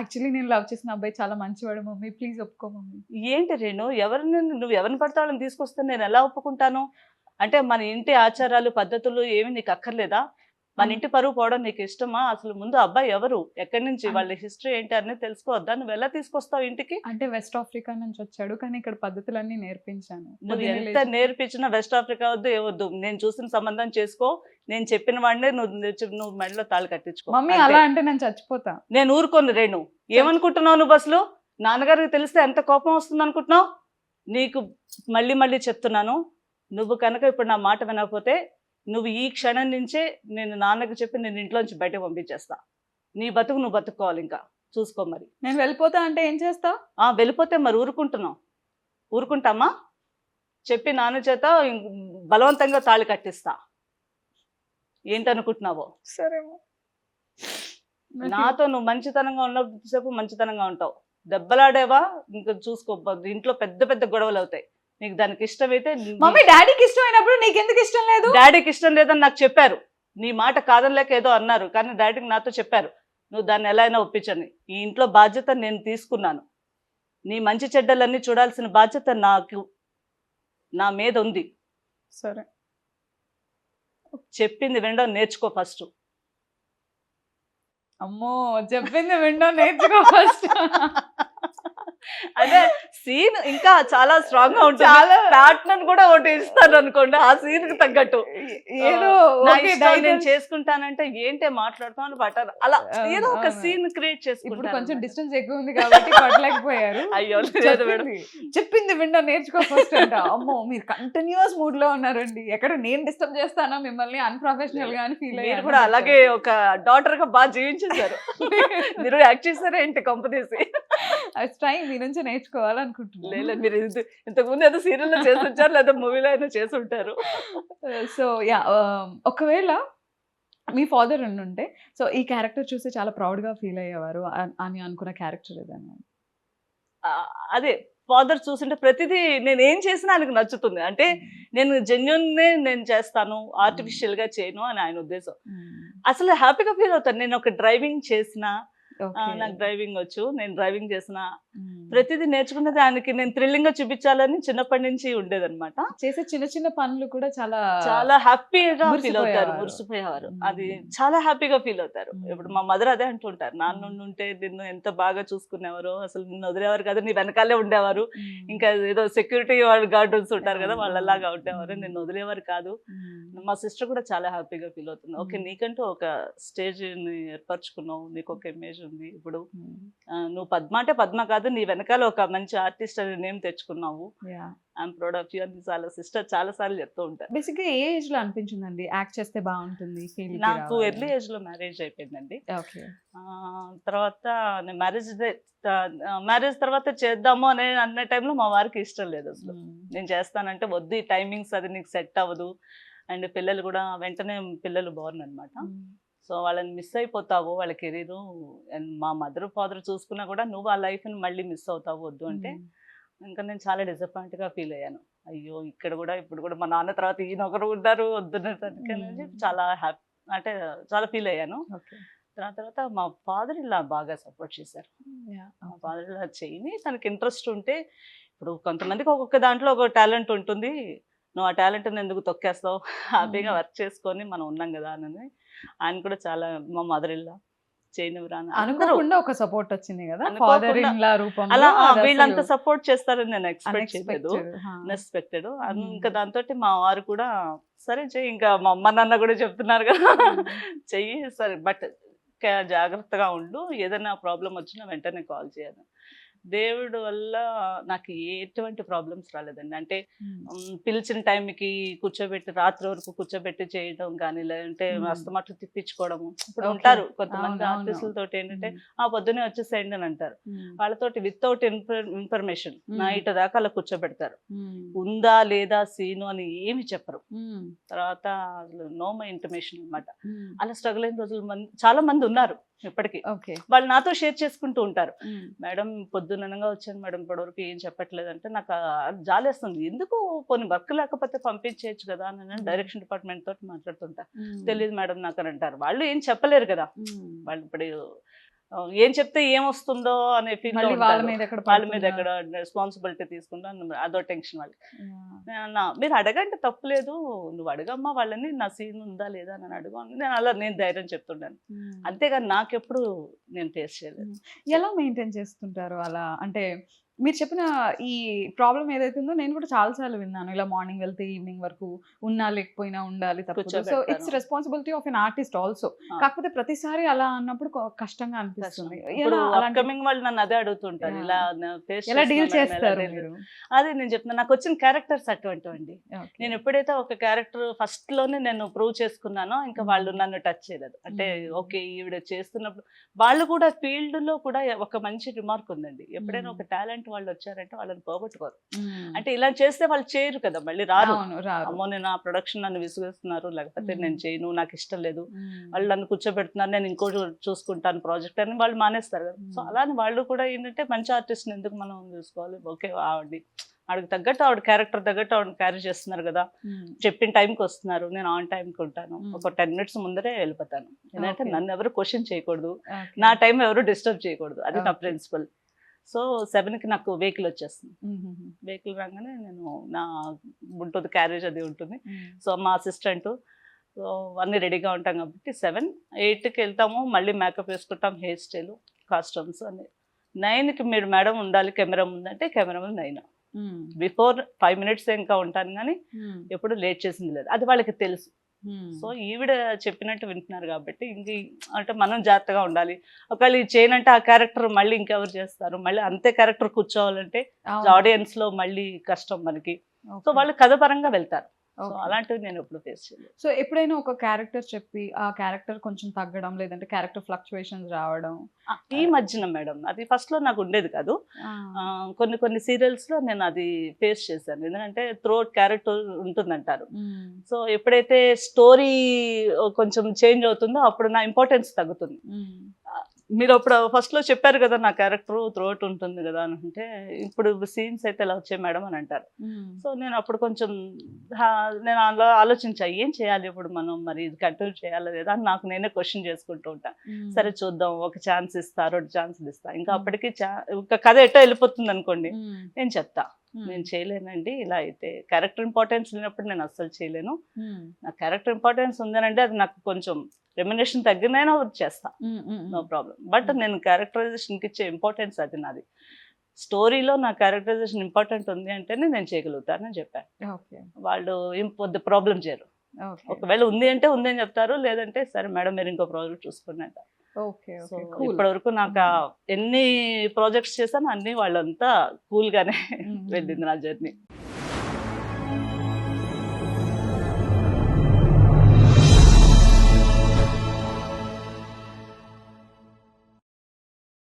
Actually నేను love చేసిన అబ్బాయి చాలా మంచివాడు మమ్మీ, ప్లీజ్ ఒప్పుకో మమ్మీ. ఏంటి రేణు, నువ్వు ఎవరిని పడితే వాళ్ళని తీసుకొస్తే నేను ఎలా ఒప్పుకుంటాను? అంటే మన ఇంటి ఆచారాలు పద్ధతులు ఏమి నీకు అక్కర్లేదా? మన ఇంటి పరువు పోవడం నీకు ఇష్టమా? అసలు ముందు అబ్బాయి ఎవరు, ఎక్కడి నుంచి, వాళ్ళ హిస్టరీ ఏంటి అనేది తెలుసుకోవద్దా? నువ్వు ఎలా తీసుకొస్తావు ఇంటికి? అంటే వెస్ట్ ఆఫ్రికా నుంచి వచ్చాడు, కానీ ఇక్కడ పద్ధతులన్నీ నేర్పించాను. నువ్వు ఎంత నేర్పించినా వెస్ట్ ఆఫ్రికా వద్దు ఏవద్దు, నేను చూసిన సంబంధం చేసుకో, నేను చెప్పిన వాడినే నువ్వు మెడలో తాళి కట్టించుకో. మమ్మీ అలా అంటే నేను చచ్చిపోతా. నేను ఊరుకోను రేణు. ఏమనుకుంటున్నావు నువ్వు? అసలు నాన్నగారికి తెలిస్తే ఎంత కోపం వస్తుంది అనుకుంటున్నావు? నీకు మళ్ళీ మళ్ళీ చెప్తున్నాను, నువ్వు కనుక ఇప్పుడు నా మాట వినకపోతే నువ్వు ఈ క్షణం నుంచే నేను నాన్నకి చెప్పి నేను ఇంట్లోంచి బయటకు పంపించేస్తా. నీ బతుకు నువ్వు బతుక్కోవాలి, ఇంకా చూసుకో. మరి నేను వెళ్ళిపోతా అంటే ఏం చేస్తావు? వెళ్ళిపోతే మరి ఊరుకుంటామా? చెప్పి నాన్న చేత బలవంతంగా తాళి కట్టిస్తా. ఏంటనుకుంటున్నావో? సరేమో. నాతో నువ్వు మంచితనంగా ఉన్నసేపు మంచితనంగా ఉంటావు. దెబ్బలాడేవా ఇంకా చూసుకో, ఇంట్లో పెద్ద పెద్ద గొడవలు అవుతాయి. నీకు దానికి ఇష్టమైతే. మమ్మీ డాడీకి ఇష్టమైనప్పుడు నీకెందుకు ఇష్టం లేదు? డాడీకి ఇష్టం లేదని నాకు చెప్పారు. నీ మాట కాదనలేక ఏదో అన్నారు, కానీ డాడీకి నాతో చెప్పారు నువ్వు దాన్ని ఎలా అయినా ఒప్పించని. ఈ ఇంట్లో బాధ్యత నేను తీసుకున్నాను. నీ మంచి చెడ్డలన్నీ చూడాల్సిన బాధ్యత నా మీద ఉంది. సరే, చెప్పింది వినడం నేర్చుకో ఫస్ట్. అమ్మో, చెప్పింది విండో నేర్చుకో ఫస్ట్. అదే సీన్ ఇంకా చాలా స్ట్రాంగ్ గా ఉంటుంది. ప్యాటర్న్ కూడా ఒకటి ఇస్తాను అనుకోండి, ఆ సీన్ కి తగ్గట్టు. ఏదో నేను చేసుకుంటానంటే ఏంటే మాట్లాడుతాను పట్టారు, అలా ఏదో ఒక సీన్ క్రియేట్ చేసుకుంటాను. కొంచెం డిస్టెన్స్ ఎక్కువ ఉంది కాబట్టి పట్టలేకపోయారు. అయ్యో, చెప్పింది విండో నేర్చుకో ఫస్ట్ అంట. అమ్మో, మీరు కంటిన్యూస్ మూడ్ లో ఉన్నారండి. ఎక్కడ నేను డిస్టర్బ్ చేస్తానా మిమ్మల్ని అన్ప్రొఫెషనల్ గా అని ఫీల్ అయ్యారు. కూడా అలాగే ఒక డాటర్ గా బాగా జీవించేశారు. మీరు యాక్ట్ చేశారా ఏంటి కంపెనీసి? ట్రై మీ నుంచి నేర్చుకోవాలనుకుంటున్నాను. లేదు, మీరు ఇంతకుముందు ఏదో సీరియల్లో చేసి వచ్చారు, లేదా మూవీలో అయినా చేసి ఉంటారు. సో యా, ఒకవేళ మీ ఫాదర్ ఉంటే సో ఈ క్యారెక్టర్ చూసి చాలా ప్రౌడ్ గా ఫీల్ అయ్యేవారు అని అనుకున్న క్యారెక్టర్ ఏదన్నా? అదే ఫాదర్ చూస్తుంటే ప్రతిదీ నేను ఏం చేసినా ఆయనకు నచ్చుతుంది. అంటే నేను జెన్యున్ నేను చేస్తాను, ఆర్టిఫిషియల్ గా చేయను అని ఆయన ఉద్దేశం. అసలు హ్యాపీగా ఫీల్ అవుతాను. నేను ఒక డ్రైవింగ్ చేసినా, నాకు డ్రైవింగ్ వచ్చు, నేను డ్రైవింగ్ చేసిన ప్రతిదీ నేర్చుకున్నది ఆయనకి నేను థ్రిల్లింగ్ గా చూపించాలని చిన్నప్పటి నుంచి ఉండేదన్నమాట. చేసే చిన్న చిన్న పనులు కూడా చాలా చాలా హ్యాపీగా ఫీల్ అవుతారు, మురిసిపోయేవారు. అది చాలా హ్యాపీగా ఫీల్ అవుతారు. ఇప్పుడు మా మదర్ అదే అంటుంటారు, నాన్న ఉంటే నిన్ను ఎంత బాగా చూసుకునేవారు, అసలు నిన్ను వదిలేవారు కదా, నీ వెనకాలే ఉండేవారు. ఇంకా ఏదో సెక్యూరిటీ వాళ్ళు గార్డెన్స్ ఉంటారు కదా, వాళ్ళలాగా ఉండేవారు, నిన్ను వదిలేవారు కాదు. మా సిస్టర్ కూడా చాలా హ్యాపీగా ఫీల్ అవుతుంది. ఓకే, నీకంటూ ఒక స్టేజ్ ఏర్పరచుకున్నావు, నీకు ఒక ఇమేజ్ ఉంది. ఇప్పుడు నువ్వు పద్మ అంటే పద్మ కాదు, నీ వెనకాల ఒక మంచి ఆర్టిస్ట్ అనే నేమ్ తెచ్చుకున్నావు. ఐఎమ్ ప్రౌడ్ ఆఫ్ యూ అని చాలా సిస్టర్ చాలా సార్లు చెప్తూ ఉంటారు. బేసిక్ గా ఏ ఏజ్ లో అనిపించిందండి యాక్ట్ చేస్తే బాగుంటుంది? నాకు ఎర్లీ ఏజ్ లో మ్యారేజ్ అయిపోయిందండి. తర్వాత నేను మ్యారేజ్ తర్వాత చేద్దాము అనే టైంలో మా వారికి ఇష్టం లేదు అసలు. నేను చేస్తానంటే వద్దు, ఈ టైమింగ్స్ అది నీకు సెట్ అవ్వదు, అండ్ పిల్లలు కూడా వెంటనే పిల్లలు బోర్న్ అనమాట. సో వాళ్ళని మిస్ అయిపోతావు, వాళ్ళ కెరీరు. అండ్ మా మదర్ ఫాదర్ చూసుకున్నా కూడా నువ్వు ఆ లైఫ్ని మళ్ళీ మిస్ అవుతావు వద్దు అంటే, ఇంకా నేను చాలా డిసప్పాయింట్గా ఫీల్ అయ్యాను. అయ్యో, ఇక్కడ కూడా ఇప్పుడు కూడా మా నాన్న తర్వాత ఈయన ఒకరు ఉంటారు వద్దునని చాలా హ్యాపీ, అంటే చాలా ఫీల్ అయ్యాను. తర్వాత మా ఫాదర్ ఇలా బాగా సపోర్ట్ చేశారు. మా ఫాదర్ ఇలా చేయని, తనకి ఇంట్రెస్ట్ ఉంటే, ఇప్పుడు కొంతమందికి ఒక్కొక్క దాంట్లో ఒక టాలెంట్ ఉంటుంది, నువ్వు ఆ టాలెంట్ని ఎందుకు తొక్కేస్తావు, హ్యాపీగా వర్క్ చేసుకొని మనం ఉన్నాం కదా అని. ఆయన కూడా చాలా, మా మదర్ ఇల్లా అనుకోకుండా ఒక సపోర్ట్ వచ్చింది కదా, అలా వీళ్ళంతా సపోర్ట్ చేస్తారని నేను ఎక్స్పెక్ట్ చేయలేదు, అన్ఎక్స్పెక్టెడ్. ఇంకా దాంతో మా వారు కూడా సరే చెయ్యి, ఇంకా మా అమ్మ నాన్న కూడా చెప్తున్నారు కదా చెయ్యి సరే, బట్ జాగ్రత్తగా ఉండు, ఏదైనా ప్రాబ్లం వచ్చినా వెంటనే కాల్ చేయాలి. దేవుడు వల్ల నాకు ఎటువంటి ప్రాబ్లమ్స్ రాలేదండి. అంటే పిలిచిన టైంకి కూర్చోబెట్టి రాత్రి వరకు కూర్చోబెట్టి చేయడం కానీ, లేదంటే అస్తమాట్లు తిప్పించుకోవడము. ఇప్పుడు ఉంటారు కొంతమంది ఆర్టిస్టులతో ఏంటంటే పొద్దునే వచ్చేసేయండి అని అంటారు. వాళ్ళతోటి వితౌట్ ఇన్ఫర్మేషన్ నైట్ దాకా అలా కూర్చోబెడతారు. ఉందా లేదా సీను అని ఏమి చెప్పరు. తర్వాత నో మై ఇంటిమేషన్ అనమాట. అలా స్ట్రగుల్ అయిన రోజులు చాలా మంది ఉన్నారు ఇప్పటికీ. వాళ్ళు నాతో షేర్ చేసుకుంటూ ఉంటారు, మేడం పొద్దుననగా వచ్చాను మేడం, ఇప్పటివరకు ఏం చెప్పట్లేదు అంటే నాకు జాలేస్తుంది. ఎందుకు కొన్ని వర్క్ లేకపోతే పంపించేయచ్చు కదా అని నేను డైరెక్షన్ డిపార్ట్మెంట్ తోటి మాట్లాడుతుంటా. తెలియదు మేడం నాకు అని అంటారు. వాళ్ళు ఏం చెప్పలేరు కదా, వాళ్ళు ఇప్పుడు ఏం చెప్తే ఏమొస్తుందో అనే ఫీల్ మళ్ళీ వాళ్ళ మీద ఎక్కడ వాళ్ళ మీద పడుతుందా? ఎక్కడ రెస్పాన్సిబిలిటీ తీసుకుంటాను, అదో టెన్షన్ వాళ్ళకి. Yeah. నేను అన్నా, మీరు అడగండి తప్పులేదు, నువ్వు అడగమ్మా వాళ్ళని, నా సీన్ ఉందా లేదా అని అడుగు అని నేను అలా నేను ధైర్యం చెప్తుంటాను. Hmm. అంతేగాని నాకెప్పుడు నేను ఫేస్ చేయలేదు. ఎలా మెయింటైన్ చేస్తుంటారు అలా? అంటే మీరు చెప్పిన ఈ ప్రాబ్లమ్ ఏదైతే ఉందో నేను కూడా చాలా సార్లు విన్నాను. ఇలా మార్నింగ్ వెళ్తే ఈవినింగ్ వరకు ఉన్నా లేకపోయినా ఉండాలి తప్పదు. సో కూర్చోబెడతారు. It's responsibility of an artist also. ఆ. కాకపోతే ప్రతిసారి అలా అన్నప్పుడు కష్టంగా అనిపిస్తుంది. ఇప్పుడు ఎలా అలాంటి అప్కమింగ్ వాళ్ళు నన్ను అదే అడుగుతుంటారు, Yeah. ఇలా ఫేస్ ఎలా డీల్ చేస్తారు మీరు? అదే నేను చెప్తున్నా, నాకు వచ్చిన క్యారెక్టర్స్ అటువంటివండి. Okay. నేను ఎప్పుడైతే ఒక క్యారెక్టర్ ఫస్ట్ లోనే నేను ప్రూవ్ చేసుకున్నానో ఇంకా వాళ్ళు నన్ను టచ్ చేయలేదు. అంటే ఓకే ఈవిడ చేస్తున్నప్పుడు వాళ్ళు కూడా ఫీల్డ్ లో కూడా ఒక మంచి రిమార్క్ ఉందండి, ఎప్పుడైనా ఒక టాలెంట్ వాళ్ళు వచ్చారంటే వాళ్ళని పోగొట్టుకోరు. అంటే ఇలా చేస్తే వాళ్ళు చేయరు కదా, మళ్ళీ రారు. అవును, రారు. అమ్మో నేను ఆ ప్రొడక్షన్ నన్ను విసిగిస్తున్నారు, లేకపోతే నేను చేయను, నాకు ఇష్టం లేదు, మ్మ్. వాళ్ళు నన్ను కూర్చోబెడుతున్నారు, నేను ఇంకో చూసుకుంటాను ప్రాజెక్ట్ అని వాళ్ళు మానేస్తారు కదా. సో అలానే వాళ్ళు కూడా ఏంటంటే మంచి ఆర్టిస్ట్ని ఎందుకు మనం చూసుకోవాలి, ఓకే ఆవిడకి తగ్గట్టు ఆవిడ క్యారెక్టర్ తగ్గట్టు ఆవిడ క్యారీ చేస్తున్నారు కదా, మ్మ్. చెప్పిన టైంకి వస్తున్నారు, నేను ఆన్ టైంకి ఉంటాను, ఒక 10 minutes ముందరే వెళ్ళిపోతాను. ఎందుకంటే Okay. నన్ను ఎవరు క్వశ్చన్ చేయకూడదు, Okay. నా టైం ఎవరు డిస్టర్బ్ చేయకూడదు, అది నా Okay. ప్రిన్సిపల్. సో 7కి నాకు వెహికల్ వచ్చేస్తుంది. మ్మ్. వెహికల్ రాగానే నేను నా ఉంటుంది క్యారేజ్ అది ఉంటుంది. మ్మ్. సో మా అసిస్టెంట్ సో అన్నీ రెడీగా ఉంటాం కాబట్టి 7, 8కి వెళ్తాము, మళ్ళీ మేకప్ వేసుకుంటాం, హెయిర్ స్టైల్, కాస్ట్యూమ్స్ అన్ని. 9కి మీరు మేడం ఉండాలి, కెమెరా ముందంటే కెమెరా 9. మ్మ్. బిఫోర్ 5 minutes ఇంకా ఉంటాను కానీ మ్మ్. ఎప్పుడు లేట్ చేసింది లేదు, అది వాళ్ళకి తెలుసు. మ్మ్. సో ఈవిడ చెప్పినట్టు వింటున్నారు కాబట్టి ఇంక అంటే మనం జాగ్రత్తగా ఉండాలి. ఒకవేళ ఇది చేయనంటే ఆ క్యారెక్టర్ మళ్ళీ ఇంకెవరు చేస్తారు, మళ్ళీ అంతే క్యారెక్టర్ కూర్చోవాలంటే అవును. ఆడియన్స్ లో మళ్ళీ కష్టం మనకి. So Okay. వాళ్ళు కథ పరంగా వెళ్తారు. So Okay. అలాంటివి నేను ఎప్పుడు ఫేస్ చేయలేదు. సో ఎప్పుడైనా ఒక క్యారెక్టర్ చెప్పి ఆ క్యారెక్టర్ కొంచెం తగ్గడం లేదంటే క్యారెక్టర్ ఫ్లక్చువేషన్స్ రావడం? ఈ మధ్యన మేడం అది ఫస్ట్ లో నాకు ఉండేది కాదు. కొన్ని సీరియల్స్ లో నేను అది ఫేస్ చేశాను. ఎందుకంటే త్రోట్ క్యారెక్టర్ ఉంటుందంటారు. సో ఎప్పుడైతే స్టోరీ కొంచెం చేంజ్ అవుతుందో అప్పుడు నా ఇంపార్టెన్స్ తగ్గుతుంది. మీరు అప్పుడు ఫస్ట్ లో చెప్పారు కదా నా క్యారెక్టర్ త్రోట్ ఉంటుంది కదా అని అంటే, ఇప్పుడు సీన్స్ అయితే ఎలా వచ్చాయి మేడం అని అంటారు. సో నేను అప్పుడు కొంచెం నేను అలా ఆలోచించా, ఏం చేయాలి ఇప్పుడు మనం, మరి ఇది కంటిన్యూ చేయాలి లేదా అని నాకు నేనే క్వశ్చన్ చేసుకుంటూ ఉంటా. సరే చూద్దాం, ఒక ఛాన్స్ ఇస్తా, 2 ఛాన్సులు ఇస్తా, ఇంకా అప్పటికి ఒక కథ ఎట్టో వెళ్ళిపోతుంది అనుకోండి, నేను చెప్తా నేను చేయలేనండి, ఇలా అయితే క్యారెక్టర్ ఇంపార్టెన్స్ లేనప్పుడు నేను అస్సలు చేయలేను, నా క్యారెక్టర్ ఇంపార్టెన్స్ ఉందనంటే అది నాకు కొంచెం రెమ్యునరేషన్ తగ్గినైనా చేస్తా, నో ప్రాబ్లం. బట్ నేను క్యారెక్టరైజేషన్కి ఇచ్చే ఇంపార్టెన్స్ అది నాది. స్టోరీలో నా క్యారెక్టరైజేషన్ ఇంపార్టెంట్ ఉంది అంటేనే నేను చేయగలుగుతానని చెప్పాను. వాళ్ళు ఏం పొద్దు ప్రాబ్లం చేయరు. ఒకవేళ ఉంది అంటే ఉంది అని చెప్తారు, లేదంటే సరే మేడం మీరు ఇంకో ప్రాజెక్ట్ చూసుకుని అంటారు. ఇప్పటి వరకు నాకు ఎన్ని ప్రాజెక్ట్స్ చేశాను అన్ని వాళ్ళంతా కూల్ గానే వెళ్ళింది నా జర్నీ.